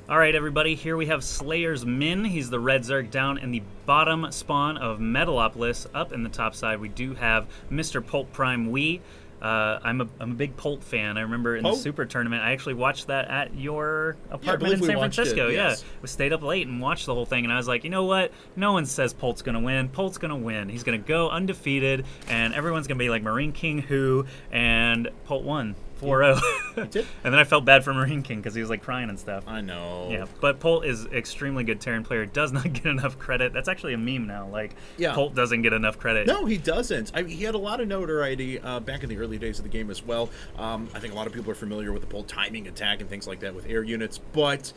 All right, everybody, here we have Slayer's Min. He's the red Zerg down in the bottom spawn of Metalopolis. Up in the top side, we do have Mr. Polt Prime Wee. I'm a big Polt fan. I remember in the Super Tournament, I actually watched that at your apartment in San Francisco. Yes. We stayed up late and watched the whole thing, and I was like, you know what? No one says Polt's going to win. Polt's going to win. He's going to go undefeated, and everyone's going to be like Marine King who, and Polt won. 4-0. And then I felt bad for Marine King because he was like crying and stuff. I know. Yeah, but Polt is extremely good Terran player. Does not get enough credit. That's actually a meme now. Like, Polt doesn't get enough credit. No, he doesn't. He had a lot of notoriety back in the early days of the game as well. I think a lot of people are familiar with the Polt timing attack and things like that with air units, but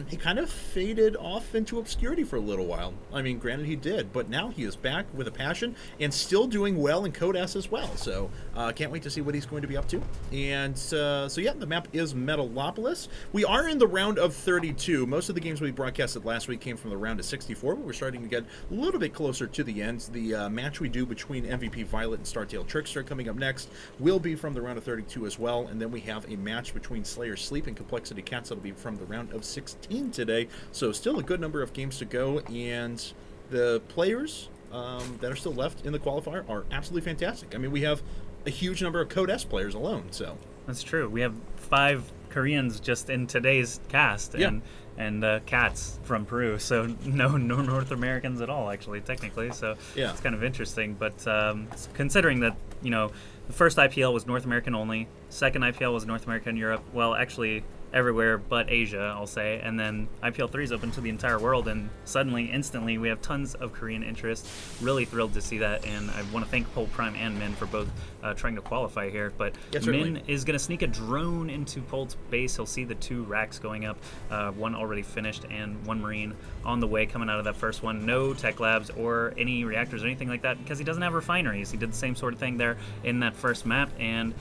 he kind of faded off into obscurity for a little while. I mean, granted he did, but now he is back with a passion and still doing well in Code S as well. So can't wait to see what he's going to be up to. And so yeah, the map is Metalopolis. We are in the round of 32. Most of the games we broadcasted last week came from the round of 64, but we're starting to get a little bit closer to the end. The match we do between MVP Violet and Startail Trickster coming up next will be from the round of 32 as well. And then we have a match between Slayer Sleep and Complexity Cats that'll be from the round of 16 today. So still a good number of games to go, and the players that are still left in the qualifier are absolutely fantastic. I mean, we have a huge number of Code S players alone, so... That's true. We have 5 Koreans just in today's cast, and cats from Peru. So no North Americans at all, actually, technically. So it's kind of interesting. But considering that, the first IPL was North American only, second IPL was North America and Europe. Well, actually, everywhere but Asia, I'll say. And then IPL 3 is open to the entire world, and suddenly, instantly, we have tons of Korean interest. Really thrilled to see that, and I want to thank Polt Prime and Min for both trying to qualify here. But Min is going to sneak a drone into Polt's base. He'll see the 2 racks going up, one already finished and 1 Marine on the way coming out of that first one. No tech labs or any reactors or anything like that because he doesn't have refineries. He did the same sort of thing there in that first map, and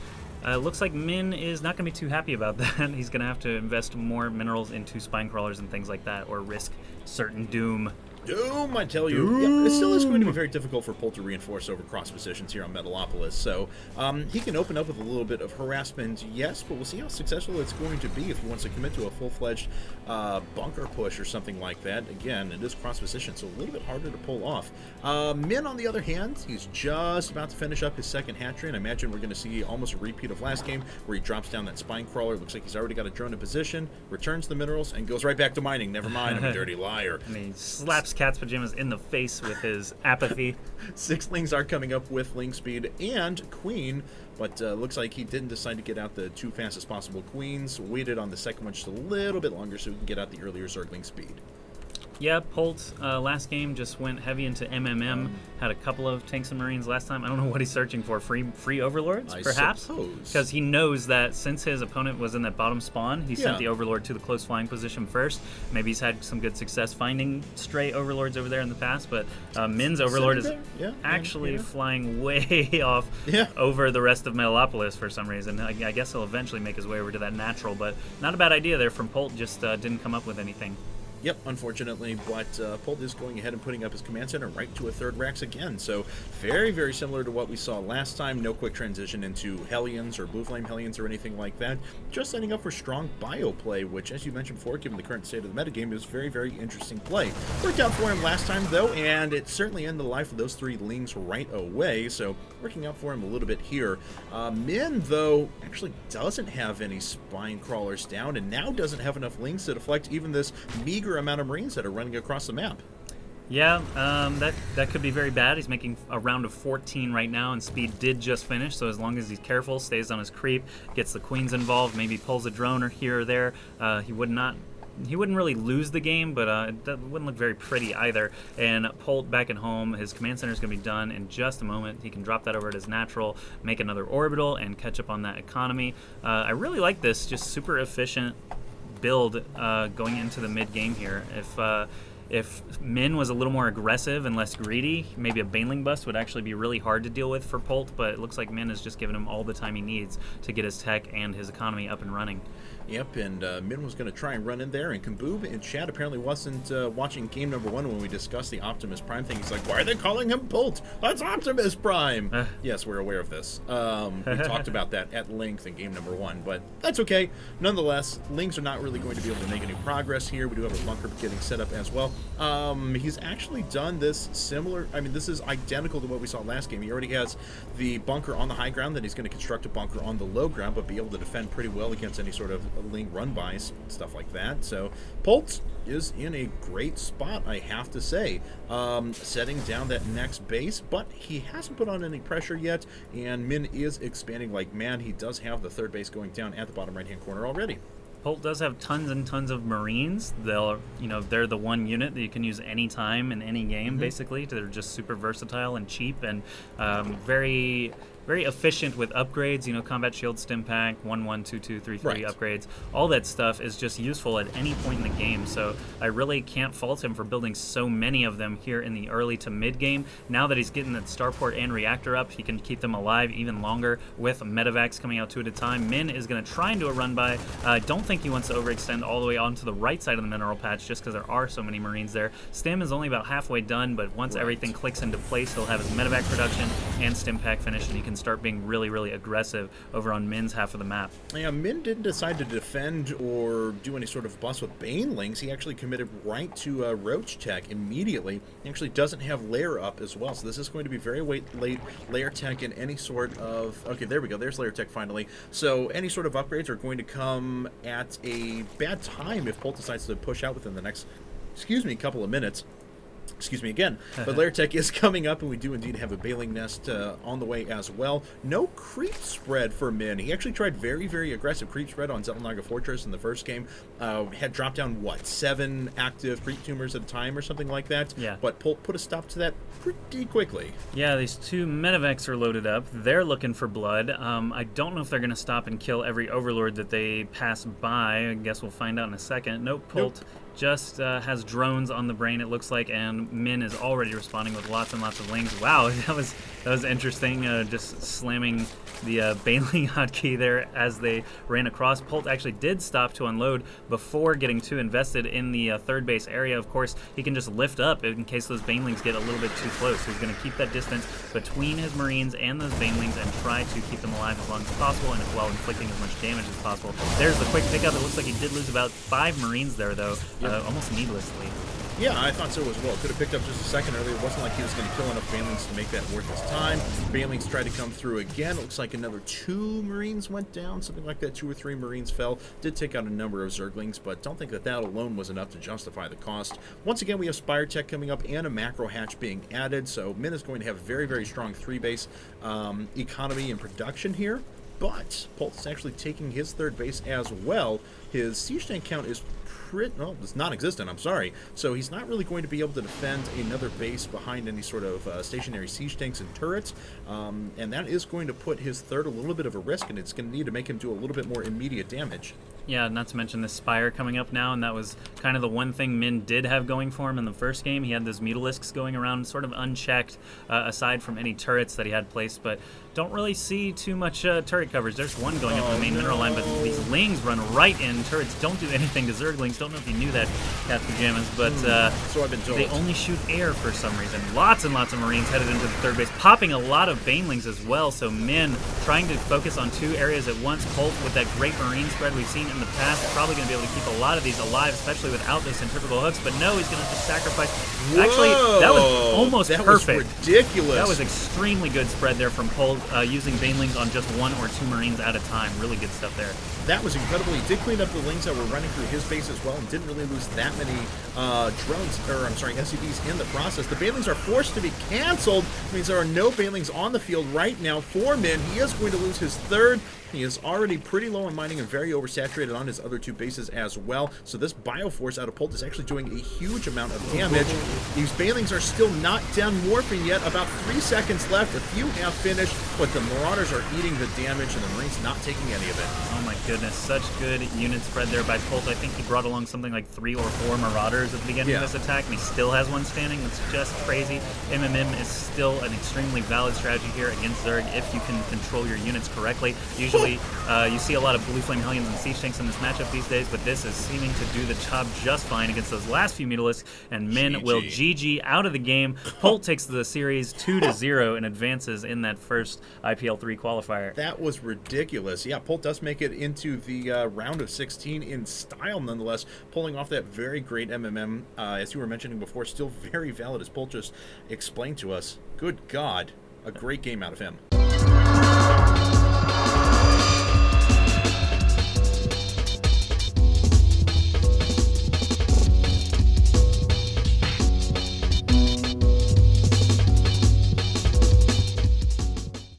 looks like Min is not going to be too happy about that. He's going to have to invest more minerals into spine crawlers and things like that, or risk certain doom. Doom, I tell you. Yeah, it still is going to be very difficult for Polt to reinforce over cross positions here on Metalopolis. So he can open up with a little bit of harassment, yes, but we'll see how successful it's going to be if he wants to commit to a full-fledged bunker push or something like that. Again, it is cross position, so a little bit harder to pull off. Min, on the other hand, he's just about to finish up his second hat trick. I imagine we're going to see almost a repeat of last game where he drops down that spine crawler. Looks like he's already got a drone in position, returns the minerals, and goes right back to mining. Never mind, I'm a dirty liar. And he slaps Cat's Pajamas in the face with his apathy. 6 Lings are coming up with Ling Speed and Queen, but looks like he didn't decide to get out the 2 fastest possible Queens. Waited on the second one just a little bit longer so he can get out the earlier Zergling Speed. Yeah, Polt last game just went heavy into MMM. Had a couple of tanks and marines last time. I don't know what he's searching for. Free overlords, perhaps? Because he knows that since his opponent was in that bottom spawn, he sent the overlord to the close flying position first. Maybe he's had some good success finding stray overlords over there in the past, but Min's overlord is actually flying way off over the rest of Metalopolis for some reason. I guess he'll eventually make his way over to that natural, but not a bad idea there from Polt. Just didn't come up with anything. Yep, unfortunately, but Polt is going ahead and putting up his command center right to a 3rd racks again. So very, very similar to what we saw last time. No quick transition into Hellions or Blue Flame Hellions or anything like that. Just setting up for strong bio play, which, as you mentioned before, given the current state of the metagame, is very, very interesting play. Worked out for him last time, though, and it certainly ended the life of those 3 Lings right away. So working out for him a little bit here. Min, though, actually doesn't have any spine crawlers down, and now doesn't have enough Lings to deflect even this meager amount of Marines that are running across the map. Yeah, that could be very bad. He's making a round of 14 right now, and speed did just finish, so as long as he's careful, stays on his creep, gets the queens involved, maybe pulls a drone or here or there, he wouldn't really lose the game, but that wouldn't look very pretty either. And Polt back at home, his command center is going to be done in just a moment. He can drop that over at his natural, make another orbital, and catch up on that economy. I really like this, just super efficient build going into the mid game here. If Min was a little more aggressive and less greedy, maybe a Baneling bust would actually be really hard to deal with for Polt, but it looks like Min is just giving him all the time he needs to get his tech and his economy up and running. Yep, and Min was going to try and run in there, and Kamboob and Chad apparently wasn't watching game number 1 when we discussed the Optimus Prime thing. He's like, why are they calling him Polt? That's Optimus Prime! Yes, we're aware of this. We talked about that at length in game number 1, but that's okay. Nonetheless, Lings are not really going to be able to make any progress here. We do have a bunker getting set up as well. He's actually done this similar, I mean, this is identical to what we saw last game. He already has the bunker on the high ground, then he's going to construct a bunker on the low ground, but be able to defend pretty well against any sort of Ling run-bys, stuff like that. So Polt is in a great spot, I have to say, setting down that next base, but he hasn't put on any pressure yet, and Min is expanding like mad. He does have the third base going down at the bottom right-hand corner already. Polt does have tons and tons of Marines. They're the one unit that you can use anytime in any game, basically. They're just super versatile and cheap, and very efficient with upgrades, combat shield, stim pack, 1, 1, 2, 2, 3, 3 upgrades. All that stuff is just useful at any point in the game, so I really can't fault him for building so many of them here in the early to mid game. Now that he's getting that starport and reactor up, he can keep them alive even longer with medevacs coming out 2 at a time. Min is going to try and do a run by. I don't think he wants to overextend all the way onto the right side of the mineral patch just because there are so many Marines there. Stim is only about halfway done, but once everything clicks into place, he'll have his medevac production and stim pack finished, and he can start being really, really aggressive over on Min's half of the map. Yeah, Min didn't decide to defend or do any sort of bust with Banelings. He actually committed right to Roach Tech immediately. He actually doesn't have layer up as well, so this is going to be very late layer tech in any sort of... Okay, there we go. There's layer tech finally. So any sort of upgrades are going to come at a bad time if Polt decides to push out within the next, couple of minutes. Excuse me again. But layer tech is coming up, and we do indeed have a bailing nest on the way as well. No creep spread for Min. He actually tried very, very aggressive creep spread on Xel'Naga Fortress in the first game. Had dropped down, 7 active creep tumors at a time or something like that? Yeah. But Polt put a stop to that pretty quickly. Yeah, these 2 medevacs are loaded up. They're looking for blood. I don't know if they're going to stop and kill every overlord that they pass by. I guess we'll find out in a second. Nope, Polt just has drones on the brain, it looks like, and Min is already responding with lots and lots of Lings. Wow, that was interesting, just slamming the Baneling hotkey there as they ran across. Polt actually did stop to unload before getting too invested in the third base area. Of course, he can just lift up in case those Banelings get a little bit too close. So he's going to keep that distance between his Marines and those Banelings and try to keep them alive as long as possible, and while inflicting as much damage as possible. There's the quick pickup. It looks like he did lose about 5 Marines there, though, almost needlessly. Yeah, I thought so as well. Could have picked up just a second earlier. It wasn't like he was going to kill enough Banelings to make that worth his time. Banelings tried to come through again. It looks like another 2 Marines went down, something like that. 2 or 3 Marines fell. Did take out a number of Zerglings, but don't think that alone was enough to justify the cost. Once again, we have Spire Tech coming up and a macro hatch being added, so Min is going to have very, very strong 3-base economy and production here. But Polt is actually taking his third base as well. His siege tank count is it's non-existent, I'm sorry. So he's not really going to be able to defend another base behind any sort of stationary siege tanks and turrets, and that is going to put his third a little bit of a risk, and it's going to need to make him do a little bit more immediate damage. Yeah, not to mention the Spire coming up now, and that was kind of the one thing Min did have going for him in the first game. He had those Mutalisks going around sort of unchecked, aside from any turrets that he had placed, but don't really see too much turret coverage. There's one going up the main mineral line, but these Lings run right in. Turrets don't do anything to Zerglings. Don't know if you knew that, Cat Pajamas, but so I've been told. They only shoot air for some reason. Lots and lots of Marines headed into the third base, popping a lot of Banelings as well, so Min trying to focus on 2 areas at once. Polt with that great Marine spread we've seen in the past, probably going to be able to keep a lot of these alive, especially without those centrifugal hooks, but no, he's going to just sacrifice. Whoa, actually, that was almost perfect. That was ridiculous. That was extremely good spread there from Polt, using Banelings on just 1 or 2 Marines at a time. Really good stuff there. That was incredible. He did clean up the Lings that were running through his base as well, and didn't really lose that many SCVs in the process. The Banelings are forced to be canceled. It means there are no Banelings on the field right now for Min. He is going to lose his third. He is already pretty low on mining and very oversaturated on his other 2 bases as well. So this Bioforce out of Polt is actually doing a huge amount of damage. These Banelings are still not done morphing yet. About 3 seconds left. A few have finished, but the Marauders are eating the damage, and the Marines not taking any of it. Oh my goodness, such good unit spread there by Polt. I think he brought along something like 3 or 4 Marauders at the beginning of this attack, and he still has one standing. That's just crazy. MMM is still an extremely valid strategy here against Zerg if you can control your units correctly. Usually Usually, you see a lot of Blue Flame Hellions and Siege Tanks in this matchup these days, but this is seeming to do the job just fine against those last few Mutalisks, and Min will GG out of the game. Polt takes the series 2-0 and advances in that first IPL 3 qualifier. That was ridiculous. Yeah, Polt does make it into the round of 16 in style, nonetheless, pulling off that very great MMM, as you were mentioning before, still very valid, as Polt just explained to us. Good God, a great game out of him.